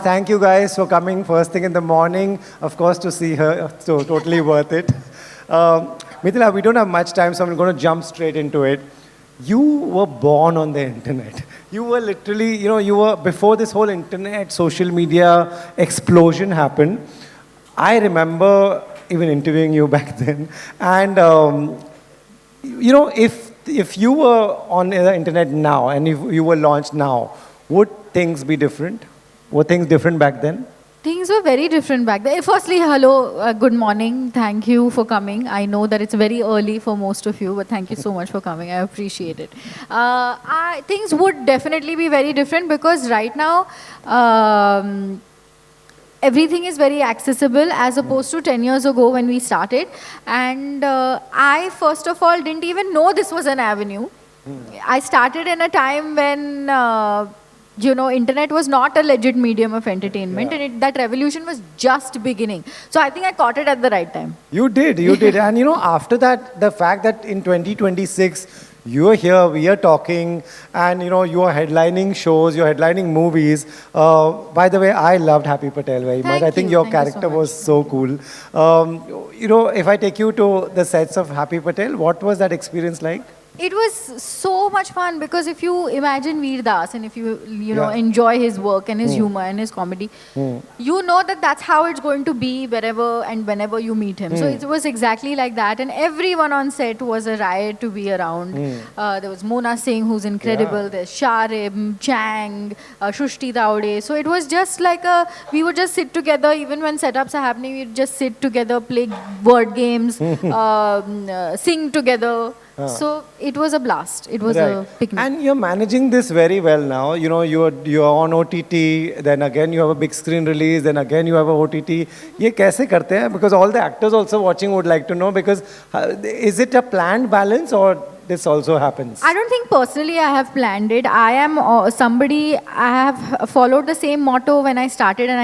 Thank you guys for coming first thing in the morning, of course, to see her. So totally worth it. Mithila, we don't have much time, so I'm going to jump straight into it. You were born on the internet. You were literally, you were before this whole internet, social media explosion happened. I remember even interviewing you back then. And, if you were on the internet now and if you were launched now, would things be different? Were things different back then? Things were very different back then. Firstly, hello, good morning. Thank you for coming. I know that it's very early for most of you, but thank you so much for coming. I appreciate it. Things would definitely be very different because right now, everything is very accessible as opposed to 10 years ago when we started. And I, first of all, didn't even know this was an avenue. I started in a time when internet was not a legit medium of entertainment, and that revolution was just beginning. So I think I caught it at the right time. You did. And after that, the fact that in 2026, you are here, we are talking, and you are headlining shows, you're headlining movies. By the way, I loved Happy Patel very much. I think your character was so cool. If I take you to the sets of Happy Patel, what was that experience like? It was so much fun because if you imagine Veer Das and if you enjoy his work and his humor and his comedy, you know that that's how it's going to be wherever and whenever you meet him. So it was exactly like that, and everyone on set was a riot to be around. There was Mona Singh, who's incredible. There's Sharib, Chang, Shushti Daude. So it was just like we would just sit together even when setups are happening. We'd just sit together, play word games, sing together. So it was a blast. It was a picnic. And you're managing this very well now. You're on OTT, then again you have a big screen release, then again you have a OTT. ये कैसे करते हैं? Because all the actors also watching would like to know, because is it a planned balance or this also happens? I don't think personally I have planned it. I am somebody, I have followed the same motto when I started, and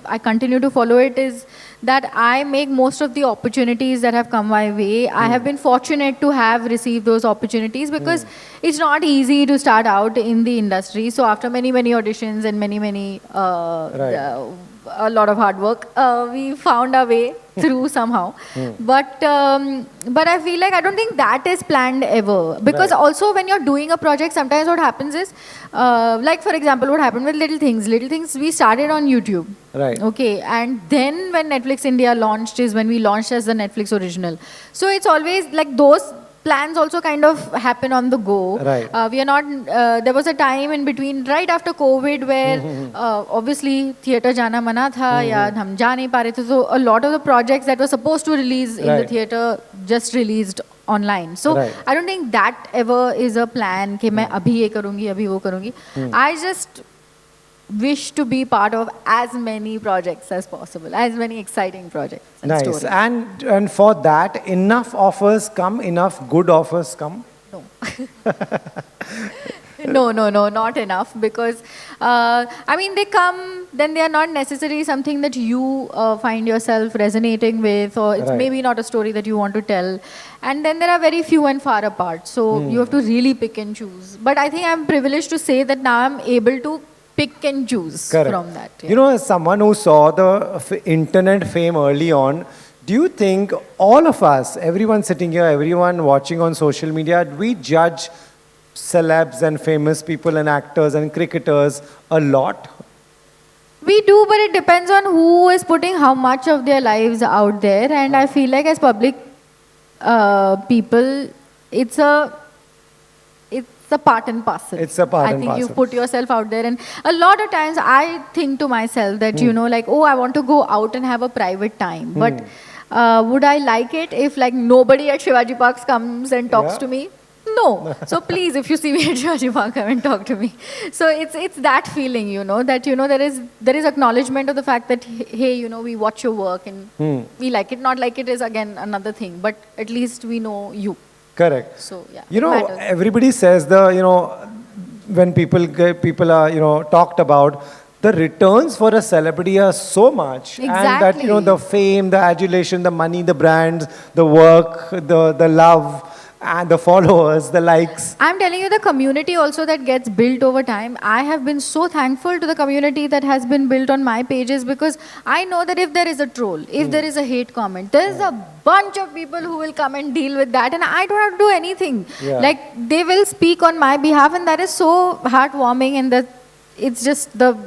I continue to follow it, is that I make most of the opportunities that have come my way. I have been fortunate to have received those opportunities because it's not easy to start out in the industry. So after many auditions and many a lot of hard work, we found our way through somehow. But I feel like I don't think that is planned ever, because also when you're doing a project, sometimes what happens is, like for example, what happened with Little Things we started on YouTube. Right. Okay, and then when Netflix India launched is when we launched as the Netflix original. So it's always like those plans also kind of happen on the go. Right. We are not. There was a time in between, right after COVID, where obviously theatre jana mana tha, ya hum ja nahi pa rahe the. So a lot of the projects that were supposed to release in the theatre just released online. So I don't think that ever is a plan कि मैं अभी ये करूँगी, अभी वो करूँगी. I just wish to be part of as many projects as possible, as many exciting projects and stories. And for that, enough offers come, enough good offers come? No. No, not enough, because they come, then they are not necessarily something that you find yourself resonating with, or it's maybe not a story that you want to tell. And then there are very few and far apart, so you have to really pick and choose. But I think I'm privileged to say that now I'm able to pick and choose from that. Yeah. As someone who saw the internet fame early on, do you think all of us, everyone sitting here, everyone watching on social media, we judge celebs and famous people and actors and cricketers a lot? We do, but it depends on who is putting how much of their lives out there. And I feel like as public people, it's a part and parcel. It's a part and parcel. I parcel. think you put yourself out there, and a lot of times I think to myself that I want to go out and have a private time, but would I like it if like nobody at Shivaji Parks comes and talks to me? No. So please, if you see me at Shivaji Park, come and talk to me. So it's that feeling, that there is acknowledgement of the fact that hey, we watch your work and we like it. Not like it is again another thing, but at least we know you. Correct. So yeah. Everybody says when people are talked about, the returns for a celebrity are so much, and that the fame, the adulation, the money, the brands, the work, the love, and the followers, the likes. I'm telling you, the community also that gets built over time. I have been so thankful to the community that has been built on my pages, because I know that if there is a troll, if there is a hate comment, there is a bunch of people who will come and deal with that, and I don't have to do anything. Yeah. Like, they will speak on my behalf, and that is so heartwarming, and that it's just the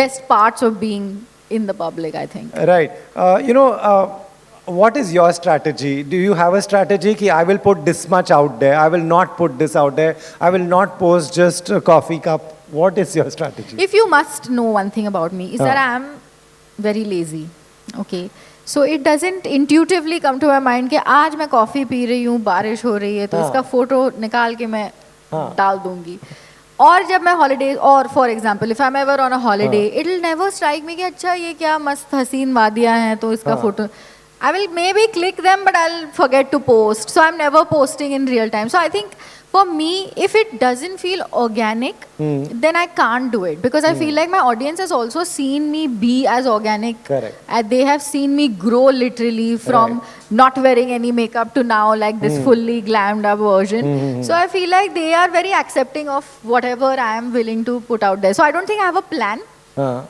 best parts of being in the public, I think. Right. What is your strategy? Do you have a strategy ki I will put this much out there, I will not put this out there, I will not post just a coffee cup? What is your strategy? If you must know one thing about me, is that I am very lazy. Okay. So it doesn't intuitively come to my mind कि आज मैं coffee P रही हूँ, बारिश हो रही है, तो इसका फोटो निकाल के मैं डाल दूंगी. और जब मैं हॉलीडे, और for example if I am ever on a holiday, it will never strike मी कि अच्छा ये क्या मस्त हसीन वादियाँ हैं, तो इसका photo I will maybe click them, but I'll forget to post. So I'm never posting in real time. So I think for me, if it doesn't feel organic, then I can't do it, because I feel like my audience has also seen me be as organic. Correct. And they have seen me grow literally from not wearing any makeup to now like this fully glammed up version. So I feel like they are very accepting of whatever I am willing to put out there. So I don't think I have a plan.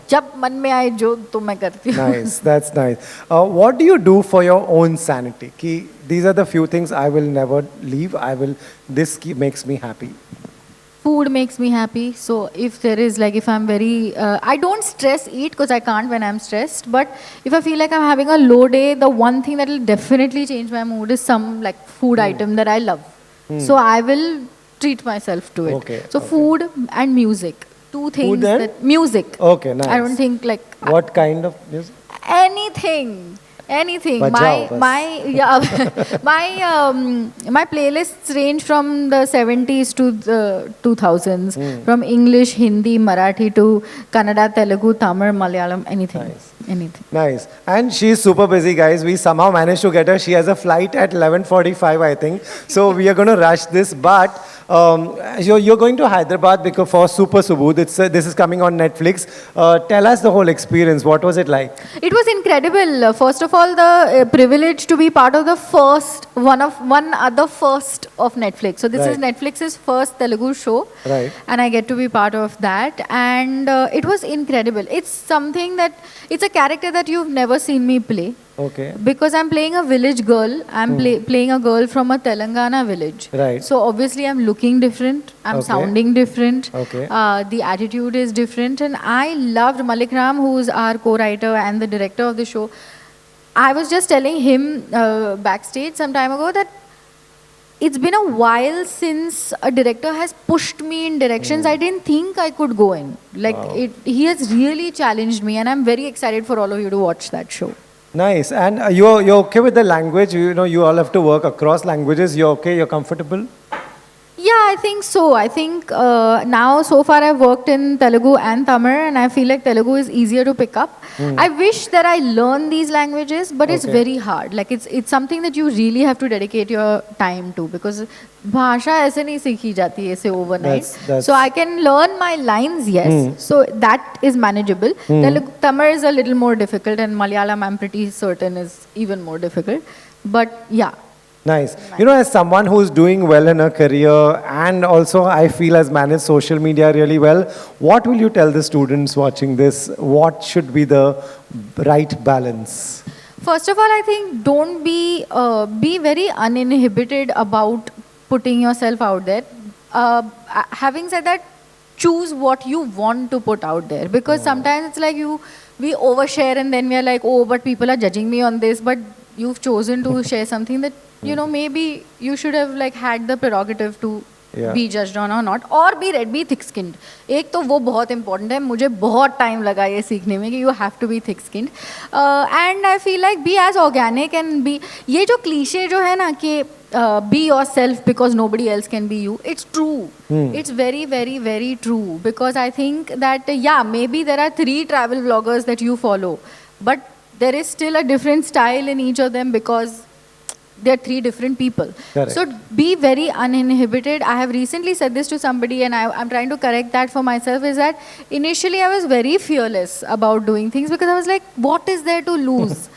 जब मन में आए जो तो मैं करती हूँ. Nice, that's nice. What do you do for your own sanity? Ki these are the few things I will never leave. Makes me happy. Food makes me happy. So if there is like, if I'm very, I don't stress eat because I can't when I'm stressed. But if I feel like I'm having a low day, the one thing that will definitely change my mood is some like food item that I love. So I will treat myself to it. Okay, So food and music. Two things. Food and? That music. Okay, nice. I don't think like What kind of music? anything. Bajao, My playlists range from the 70s to the 2000s, from English, Hindi, Marathi to Kannada, Telugu, Tamil, Malayalam, anything. Nice. Anything. Nice. And she's super busy, guys. We somehow managed to get her. She has a flight at 11:45, I think. So we are going to rush this. But you're going to Hyderabad because for Super Subudh. This is coming on Netflix. Tell us the whole experience. What was it like? It was incredible. First of all, the privilege to be part of the first of Netflix. So this is Netflix's first Telugu show. Right. And I get to be part of that. And it was incredible. It's something that, it's a character that you've never seen me play. Okay. Because I'm playing a village girl. I'm playing a girl from a Telangana village. Right. So obviously I'm looking different. I'm sounding different. Okay. The attitude is different. And I loved Malik Ram, who's our co-writer and the director of the show. I was just telling him backstage some time ago that it's been a while since a director has pushed me in directions I didn't think I could go in. Like, he has really challenged me, and I'm very excited for all of you to watch that show. Nice. And you're okay with the language? You all have to work across languages. You're okay? You're comfortable? Yeah, I think so. I think now, so far, I've worked in Telugu and Tamil, and I feel like Telugu is easier to pick up. I wish that I learn these languages, but it's very hard. Like, it's something that you really have to dedicate your time to, because bhasha aise nahi sikhi jati hai, aise overnight. So I can learn my lines, yes. So that is manageable. Tamil is a little more difficult, and Malayalam, I'm pretty certain, is even more difficult. But yeah. Nice. As someone who's doing well in her career, and also I feel has managed social media really well, what will you tell the students watching this? What should be the right balance? First of all, I think don't be very uninhibited about putting yourself out there. Having said that, choose what you want to put out there, because sometimes it's like we overshare and then we are like, oh, but people are judging me on this, but you've chosen to share something that maybe you should have like had the prerogative to be judged on or not, or be thick skinned. एक तो वो बहुत important है, मुझे बहुत time लगा ये सीखने में कि you have to be thick skinned, and I feel like be as organic and be, ये जो cliche जो है ना कि be yourself because nobody else can be you, it's true. It's very, very, very true, because I think that maybe there are 3 travel vloggers that you follow, but there is still a different style in each of them, because they're 3 different people. Correct. So be very uninhibited. I have recently said this to somebody, and I'm trying to correct that for myself, is that initially I was very fearless about doing things, because I was like, what is there to lose?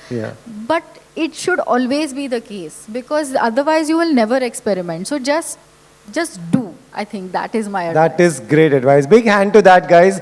But it should always be the case, because otherwise you will never experiment. So just do. I think that is my advice. That is great advice. Big hand to that, guys.